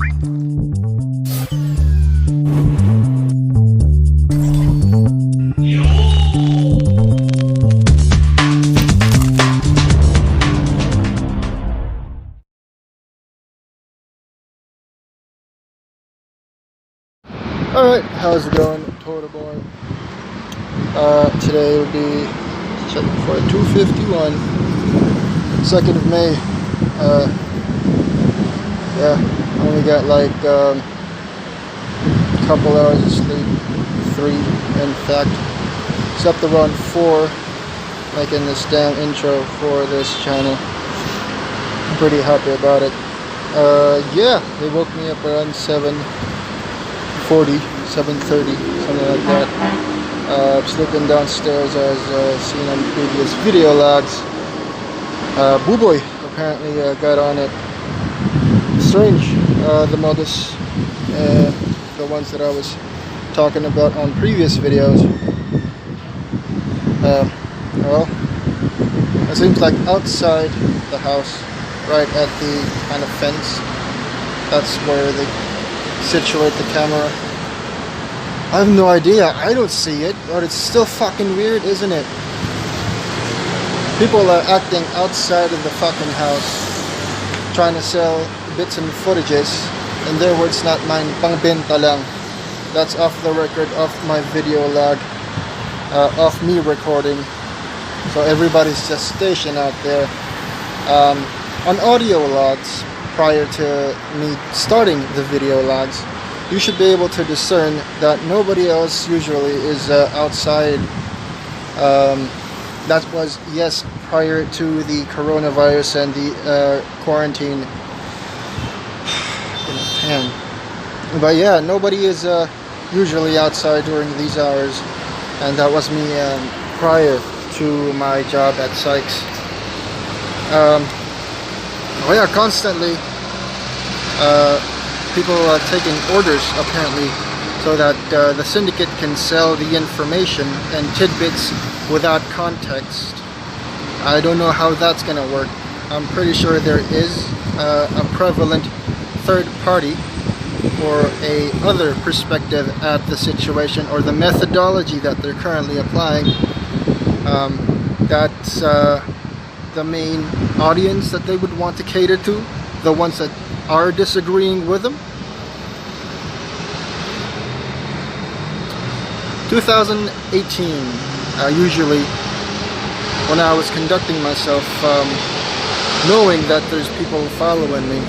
Alright, how's it going, Total Boy? Today will be for 2:51, 2nd of May. Yeah, I only got like a couple hours of sleep, 3 in fact. Slept around 4, making this damn intro for this channel. I'm pretty happy about it. Yeah, they woke me up around 7:30, something like that. Sleeping downstairs as seen on previous video logs. Boo Boy apparently got on it. Strange, the modus, the ones that I was talking about on previous videos. Well, it seems like outside the house, right at the kind of fence, that's where they situate the camera. I have no idea. I don't see it, but it's still fucking weird, isn't it? People are acting outside of the fucking house, trying to sell bits and footages. In their words, not mine, pangbenta lang. That's off the record, off my video log, off me recording. So everybody's just stationed out there. On audio logs, prior to me starting the video logs, you should be able to discern that nobody else usually is outside. That was, yes, prior to the coronavirus and the quarantine. But yeah, nobody is usually outside during these hours, and that was me prior to my job at Sykes. Oh yeah, constantly people are taking orders apparently, so that the Syndicate can sell the information and tidbits without context. I don't know how that's gonna work. I'm pretty sure there is a prevalent third party or a other perspective at the situation, or the methodology that they're currently applying. That's the main audience that they would want to cater to, the ones that are disagreeing with them. 2018, usually when I was conducting myself, knowing that there's people following me,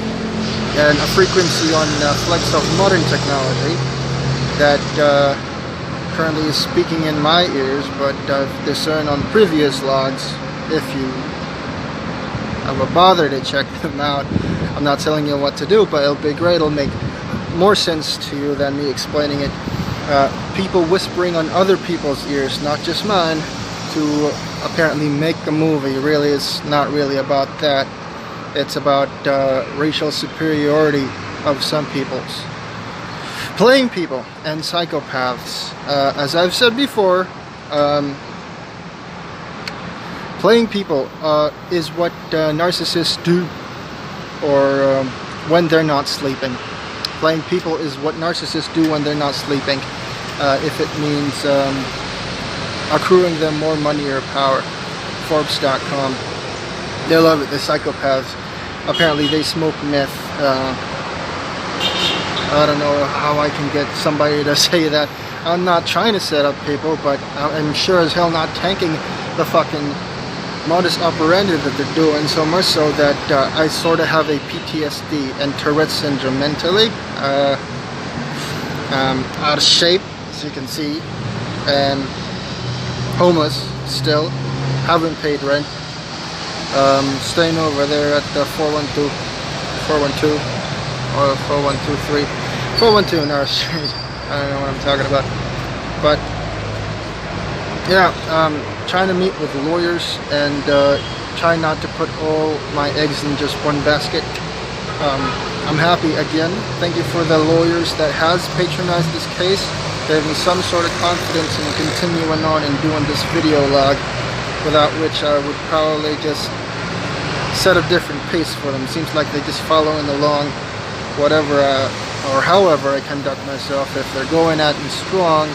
and a frequency on flex of modern technology that currently is speaking in my ears, but I've discerned on previous logs, if you have a bother to check them out. I'm not telling you what to do, but it'll be great. It'll make more sense to you than me explaining it. People whispering on other people's ears, not just mine, to apparently make a movie. Really, it's not really about that. It's about racial superiority of some peoples. Playing people and psychopaths. As I've said before, playing people is what narcissists do, or when they're not sleeping. Playing people is what narcissists do when they're not sleeping. If it means accruing them more money or power. Forbes.com. They love it, the psychopaths. Apparently they smoke meth. I don't know how I can get somebody to say that. I'm not trying to set up people, but I'm sure as hell not tanking the fucking modus operandi that they're doing, so much so that I sort of have a PTSD and Tourette's syndrome mentally. Out of shape, as you can see, and homeless still, haven't paid rent. Staying over there at the 412 or 4123 412 North Street. I don't know what I'm talking about, but yeah, trying to meet with lawyers and try not to put all my eggs in just one basket. I'm happy again. Thank you for the lawyers that has patronized this case. Gave me some sort of confidence in continuing on and doing this video log, without which I would probably just set a different pace for them. Seems like they're just following along whatever or however I conduct myself. If they're going at me strong,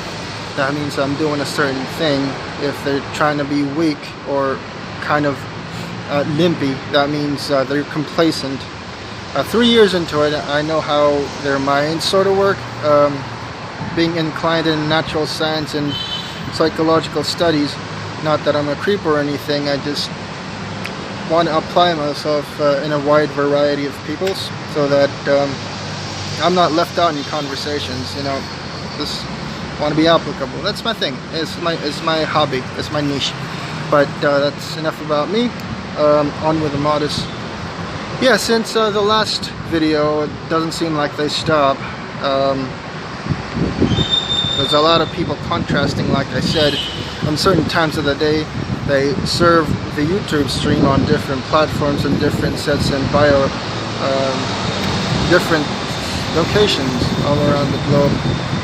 that means I'm doing a certain thing. If they're trying to be weak or kind of limpy, that means they're complacent. 3 years into it, I know how their minds sort of work. Being inclined in natural science and psychological studies, not that I'm a creep or anything, I just want to apply myself in a wide variety of peoples, so that I'm not left out in conversations. You know, just want to be applicable. That's my thing. It's my hobby. It's my niche. But that's enough about me. On with the modus. Yeah, since the last video, it doesn't seem like they stop. There's a lot of people contrasting, like I said, on certain times of the day. They serve the YouTube stream on different platforms and different sets and bio, different locations all around the globe.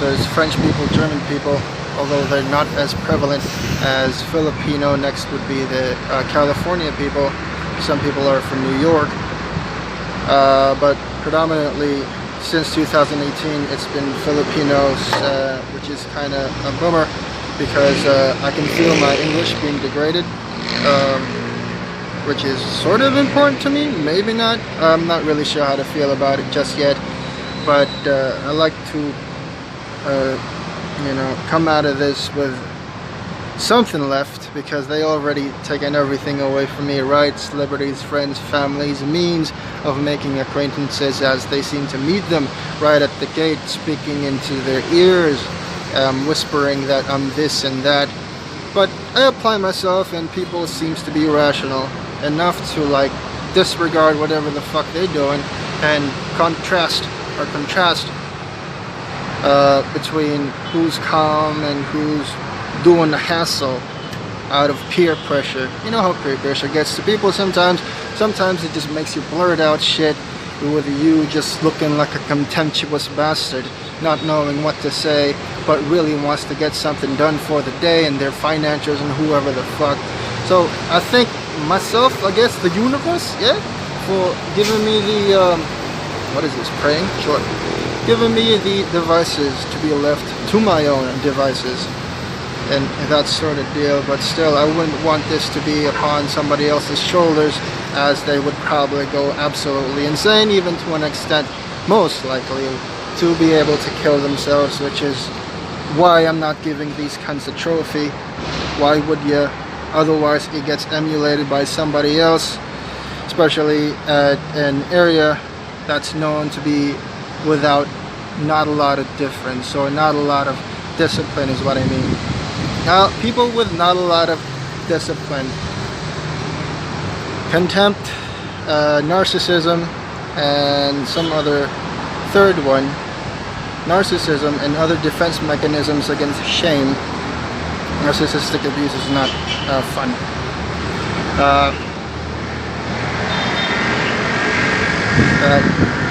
There's French people, German people, although they're not as prevalent as Filipino. Next would be the California people. Some people are from New York, but predominantly since 2018 it's been Filipinos, which is kind of a bummer, because I can feel my English being degraded, which is sort of important to me, maybe not. I'm not really sure how to feel about it just yet, but I like to you know, come out of this with something left, because they already taken everything away from me: rights, liberties, friends, families, means of making acquaintances as they seem to meet them right at the gate, speaking into their ears, whispering that I'm this and that. But I apply myself, and people seems to be rational enough to like disregard whatever the fuck they're doing and contrast between who's calm and who's doing the hassle out of peer pressure. You know how peer pressure gets to people sometimes. Sometimes it just makes you blurt out shit with you just looking like a contemptuous bastard, not knowing what to say, but really wants to get something done for the day and their financiers and whoever the fuck. So I thank myself, I guess, the universe, yeah, for giving me the what is this, praying? Sure. Giving me the devices to be left to my own devices and that sort of deal. But still, I wouldn't want this to be upon somebody else's shoulders, as they would probably go absolutely insane, even to an extent, most likely, to be able to kill themselves, which is why I'm not giving these kinds of trophy. Why would you? Otherwise it gets emulated by somebody else, especially at an area that's known to be without not a lot of difference, or not a lot of discipline is what I mean. Now, people with not a lot of discipline, contempt, narcissism, and some other third one, narcissism and other defense mechanisms against shame. Narcissistic abuse is not fun.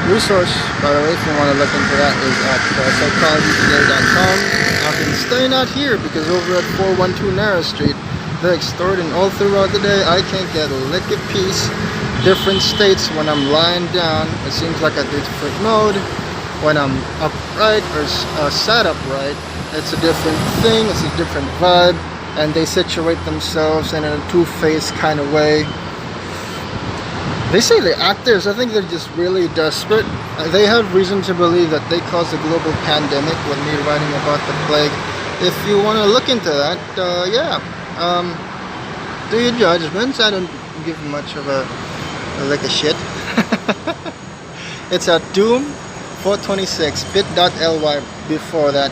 Resource, by the way, if you want to look into that, is at psychologytoday.com. I've been staying out here because over at 412 Narrow Street, they're extorting all throughout the day. I can't get a lick of peace. Different states when I'm lying down, it seems like a different mode. When I'm upright or sat upright, it's a different thing, it's a different vibe, and they situate themselves in a two-faced kind of way. They say they're actors. I think they're just really desperate. They have reason to believe that they caused a global pandemic with me writing about the plague. If you want to look into that, yeah, do your judgments. I don't give much of a lick of shit. It's at Doom 426 bit.ly. Before that,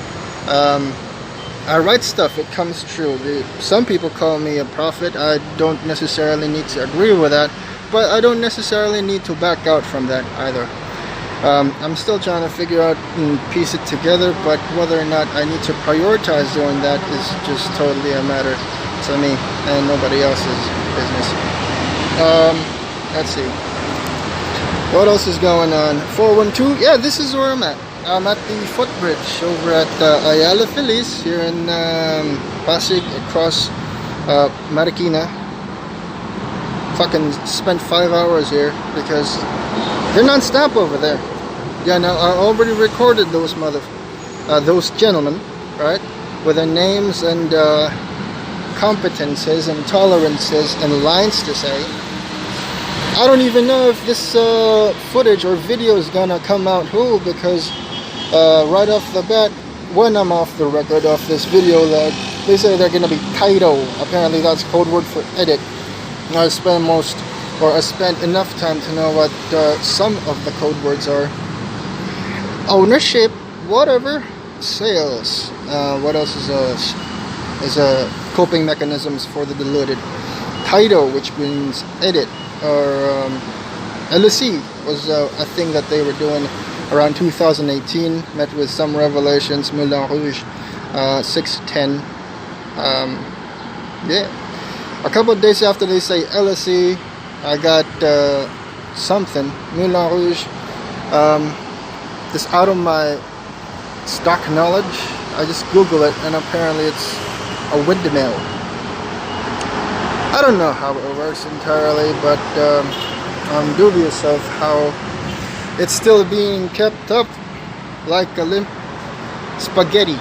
I write stuff, it comes true. Some people call me a prophet. I don't necessarily need to agree with that, but I don't necessarily need to back out from that either. I'm still trying to figure out and piece it together, but whether or not I need to prioritize doing that is just totally a matter to me and nobody else's business. Let's see. What else is going on? 412, yeah, this is where I'm at. I'm at the footbridge over at Ayala Feliz here in Pasig, across Marikina. Fucking spent 5 hours here because they're non-stop over there. Yeah, now I already recorded those gentlemen, right, with their names and competences and tolerances and lines to say. I don't even know if this footage or video is gonna come out whole, because right off the bat, when I'm off the record of this video, that they say they're gonna be title. Apparently that's code word for edit. I spent enough time to know what some of the code words are. Ownership, whatever, sales. What else is coping mechanisms for the deluded? Title, which means edit, or LSE was a thing that they were doing around 2018. Met with some revelations. Moulin Rouge, 610. Yeah. A couple of days after they say LSE, I got something, Moulin Rouge, just out of my stock knowledge. I just Google it, and apparently it's a windmill. I don't know how it works entirely, but I'm dubious of how it's still being kept up like a limp spaghetti.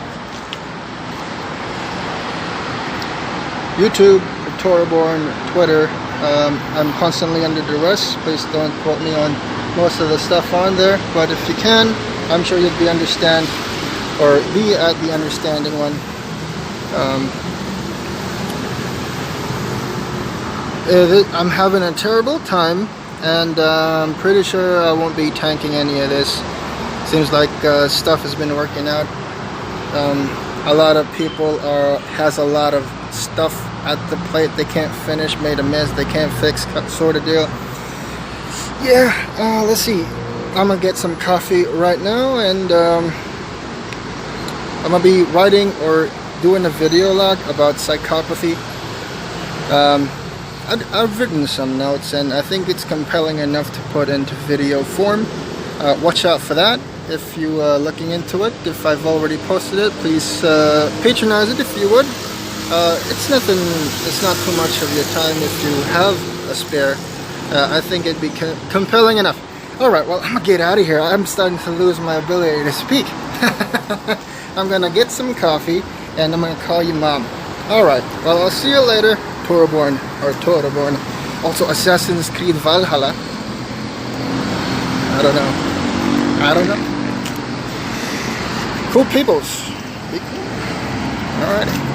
YouTube, Toraborn, Twitter. I'm constantly under duress. Please don't quote me on most of the stuff on there, but if you can, I'm sure you'll be at the understanding one. I'm having a terrible time, and I'm pretty sure I won't be tanking any of this. Seems like stuff has been working out. A lot of people has a lot of stuff at the plate they can't finish, made a mess they can't fix, sort of deal. Yeah, let's see. I'm gonna get some coffee right now, and I'm gonna be writing or doing a video log about psychopathy. I've written some notes, and I think it's compelling enough to put into video form. Watch out for that if you're looking into it. If I've already posted it, please patronize it if you would. It's not too much of your time if you have a spare. I think it'd be compelling enough. Alright, well, I'm gonna get out of here. I'm starting to lose my ability to speak. I'm gonna get some coffee, and I'm gonna call you mom. Alright, well, I'll see you later. Toraborn, also Assassin's Creed Valhalla. I don't know. Cool peoples. Be cool. Alrighty.